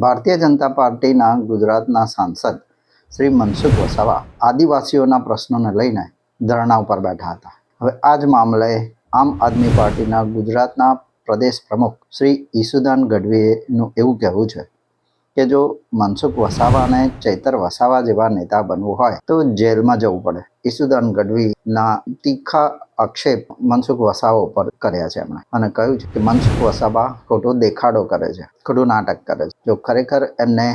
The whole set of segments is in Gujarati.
ભારતીય જનતા પાર્ટીના ગુજરાતના સાંસદ શ્રી મનસુખ વસાવા આદિવાસીઓના પ્રશ્નોને લઈને ધરણા ઉપર બેઠા હતા. હવે આ જ મામલે આમ આદમી પાર્ટીના ગુજરાતના પ્રદેશ પ્રમુખ શ્રી ઈસુદાન ગઢવીનું એવું કહેવું છે કે જો મનસુખ વસાવા અને ચૈતર વસાવા જેવા નેતા બનવું હોય તો જેલમાં જવું પડે. ઈસુદાન ગઢવીના તીખા આક્ષેપ મનસુખ વસાવા ઉપર કર્યા છે એમણે, અને કહ્યું છે કે મનસુખ વસાવા ખોટો દેખાડો કરે છે, ખોટું નાટક કરે છે. જો ખરેખર એમને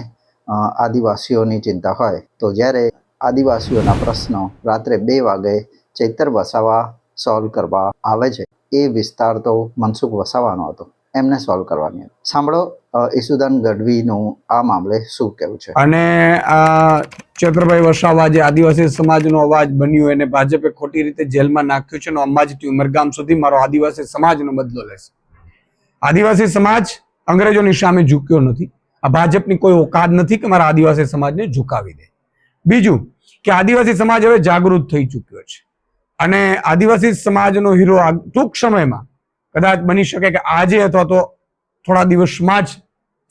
આદિવાસીઓની ચિંતા હોય તો જ્યારે આદિવાસીઓના પ્રશ્નો રાત્રે 2 વાગે ચૈતર વસાવા સોલ્વ કરવા આવે છે, એ વિસ્તાર તો મનસુખ વસાવાનો હતો, એમને સોલ્વ કરવાની હતી. સાંભળો ઈસુદાન ગઢવીનું આ મામલે શું કહેવું છે. અને આ ચૈતરભાઈ વસાવા જે આદિવાસી સમાજનો અવાજ બન્યો એને ભાજપે ખોટી રીતે જેલમાં નાખ્યું છે અને અંબાજીથી ઉમરગામ સુધી મારો આદિવાસી સમાજનો બદલો લેશે. આદિવાસી સમાજ અંગ્રેજોની સામે ઝૂક્યો નથી. આ ભાજપની કોઈ ઓકાત નથી કે મારા આદિવાસી સમાજને ઝુકાવી દે. બીજું કે આદિવાસી સમાજ હવે જાગૃત થઈ ચૂક્યો છે અને આદિવાસી સમાજનો હીરો ટૂંક સમયમાં કદાચ બની શકે કે આજે અથવા તો થોડા દિવસમાં જ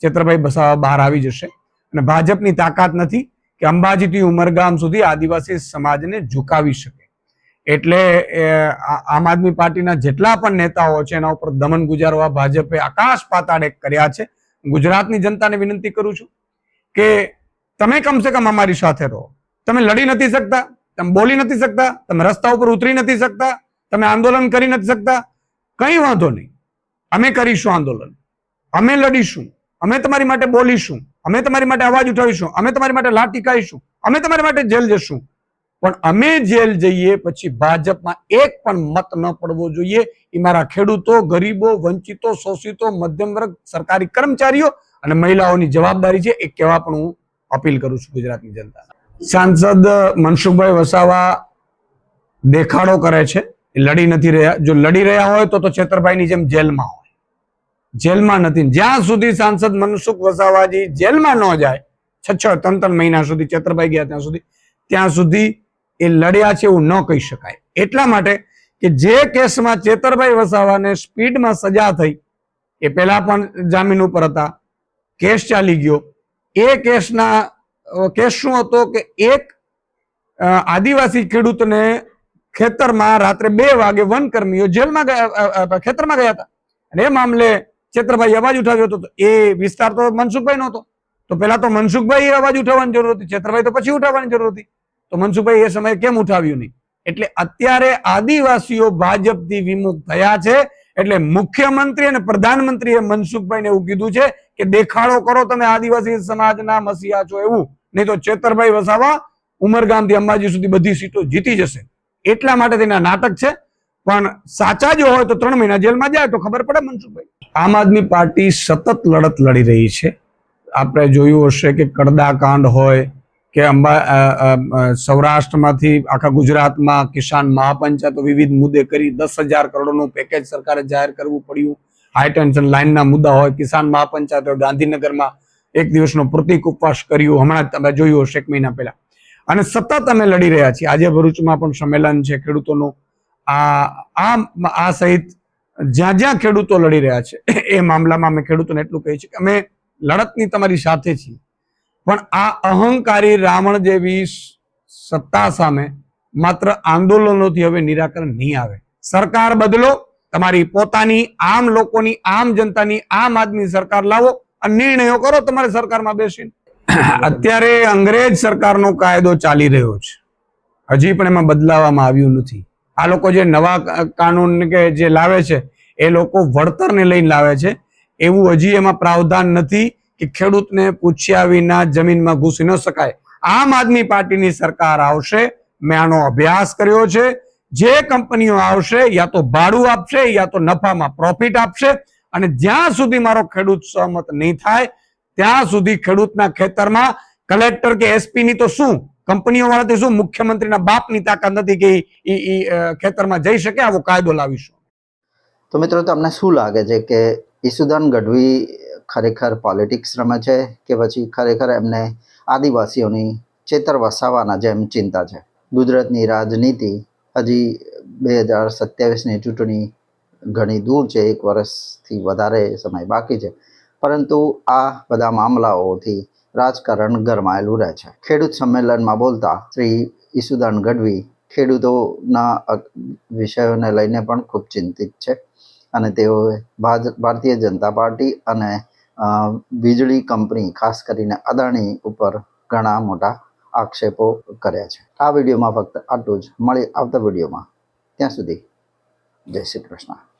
ચૈતરભાઈ વસાવા બહાર આવી જશે. અને ભાજપની તાકાત નથી કે અંબાજીથી ઉમરગામ સુધી આદિવાસી સમાજને ઝુકાવી શકે. એટલે આમ આદમી પાર્ટીના જેટલા પણ નેતાઓ છે એના ઉપર દમન ગુજારવા ભાજપે આકાશ પાતાળ એક કર્યા છે. ગુજરાતની જનતાને વિનંતી કરું છું કે તમે કમસે કમ અમારી સાથે રહો. તમે લડી નથી શકતા, તમે બોલી નથી શકતા, તમે રસ્તા ઉપર ઉતરી નથી શકતા, તમે આંદોલન કરી નથી શકતા, કંઈ વાંધો નહીં, અમે કરીશું આંદોલન, અમે લડીશું, અમે તમારી માટે બોલીશું, અમે તમારી માટે અવાજ ઉઠાવીશું, અમે તમારી માટે લાઠી ખાઈશું, અમે તમારી માટે જેલ જશું. પણ અમે જેલ જઈએ પછી ભાજપમાં એક પણ મત ન પડવો જોઈએ. એ મારા ખેડૂતો, ગરીબો, વંચિતો, શોષિતો, મધ્યમ વર્ગ, સરકારી કર્મચારીઓ અને મહિલાઓની જવાબદારી છે. એ કહેવા પણ હું અપીલ કરું છું ગુજરાતની જનતા. સાંસદ મનસુખભાઈ વસાવા દેખાડો કરે છે, લડી નથી રહ્યા. જો લડી રહ્યા હોય તો ચૈતરભાઈની જેમ જેલમાં હોય. જેલમાં નથી. જ્યાં સુધી સાંસદ મનસુખ વસાવાજી જેલમાં ન જાય, 6-3 મહિના સુધી ચૈતરભાઈ ગયા ત્યાં સુધી એ લડ્યા છે એવું ન કહી શકાય. એટલા માટે કે જે કેસમાં ચૈતરભાઈ વસાવાને સ્પીડમાં સજા થઈ, એ પહેલા પણ જામીન ઉપર હતા, કેસ ચાલી ગયો. એ કેસ શું હતો કે એક આદિવાસી ખેડૂતને ખેતરમાં રાત્રે 2 વાગે વનકર્મીઓ જેલમાં ખેતરમાં ગયા હતા અને એ મામલે ચૈતરભાઈ અવાજ ઉઠાવ્યો હતો. એ વિસ્તાર તો મનસુખભાઈ નો હતો. તો પેલા તો મનસુખભાઈ અવાજ ઉઠાવવાની જરૂર હતી, ચૈતરભાઈ તો પછી ઉઠાવવાની જરૂર હતી. તો મનસુખભાઈ એ સમયે કેમ ઉઠાવ્યું નહીં? એટલે અત્યારે આદિવાસીઓ ભાજપથી વિમુખ થયા છે. એટલે મુખ્યમંત્રી અને પ્રધાનમંત્રીએ મનસુખભાઈને એવું કીધું છે કે દેખાડો કરો તમે આદિવાસી સમાજના મસીહા છો એવું, નહીં તો ચૈતરભાઈ વસાવા ઉમરગામથી અંબાજી સુધી બધી સીટો જીતી જશે. એટલા માટે તેના નાટક છે. પણ સાચા જો હોય તો 3 મહિના જેલમાં જાય તો ખબર પડે મનસુખભાઈ. આમ આદમી પાર્ટી સતત લડત લડી રહી છે. આપણે જોયું હશે કે કડદા કાંડ હોય કે સૌરાષ્ટ્રમાંથી આખા ગુજરાતમાં કિસાન મહાપંચાયતો વિવિધ મુદ્દે કરી 10,000 કરોડનું પેકેજ સરકારે જાહેર કરવું પડ્યું. હાઈ ટેન્શન લાઇનના મુદ્દા હોય, કિસાન મહાપંચાયતો ગાંધીનગરમાં 1 દિવસનો પ્રતિક ઉપવાસ કર્યું, હમણાં તમે જોયું હશે 1 મહિના પહેલા. અને સતત અમે લડી રહ્યા છીએ. આજે ભરૂચમાં પણ સંમેલન છે ખેડૂતોનું. આ સહિત જ્યાં જ્યાં ખેડૂતો લડી રહ્યા છે એ મામલામાં અમે ખેડૂતોને એટલું કહીએ છીએ કે અમે લડતની તમારી સાથે છીએ, પણ આ અહંકારી રાવણ જેવી સત્તા સામે માત્ર આંદોલનોથી હવે નિરાકરણ નહીં આવે. સરકાર બદલો, તમારી પોતાની આમ લોકોની, આમ જનતાની, આમ આદમી સરકાર લાવો અને નિર્ણયો કરો તમારે સરકારમાં બેસીને. અત્યારે અંગ્રેજ સરકારનો કાયદો ચાલી રહ્યો છે, હજી પણ એમાં બદલાવવામાં આવ્યું નથી. આ લોકો જે નવા કાનૂન કે જે લાવે છે એ લોકો વળતરને લઈને લાવે છે. એવું હજી એમાં પ્રાવધાન નથી કે ખેડૂતને પૂછ્યા વિના જમીનમાં ઘૂસી ન શકાય. આમ આદમી પાર્ટીની સરકાર આવશે, મેં આનો અભ્યાસ કર્યો છે. જે કંપનીઓ આવશે યા તો ભાડું આપશે યા તો નફામાં પ્રોફિટ આપશે. અને જ્યાં સુધી મારો ખેડૂત સહમત નહીં થાય ત્યાં સુધી ખેડૂતના ખેતરમાં કલેક્ટર કે એસપી ની તો શું, કંપનીઓ વાળાથી શું, મુખ્યમંત્રીના બાપની તાકાત નથી કે ખેતરમાં જઈ શકે. આવો કાયદો લાવીશું. તો મિત્રો, તમને શું લાગે છે કે ઈસુદાન ગઢવી ખરેખર પોલિટિક્સ રમે છે કે પછી ખરેખર એમને આદિવાસીઓની ચૈતર વસાવાના જેમ ચિંતા છે? ગુજરાતની રાજનીતિ હજી 2027ની ચૂંટણી ઘણી દૂર છે, 1 વર્ષથી વધારે સમય બાકી છે. પરંતુ આ બધા મામલાઓથી રાજકારણ ગરમાયેલું રહે છે. ખેડૂત સંમેલનમાં બોલતા શ્રી ઈસુદાન ગઢવી ખેડૂતોના વિષયોને લઈને પણ ખૂબ ચિંતિત છે અને તેઓએ ભારતીય જનતા પાર્ટી અને વીજળી કંપની ખાસ કરીને અદાણી ઉપર ઘણા મોટા આક્ષેપો કર્યા છે. આ વિડીયોમાં ફક્ત આટલું જ. મળી આવતા વિડીયોમાં. ત્યાં સુધી જય શ્રી કૃષ્ણ.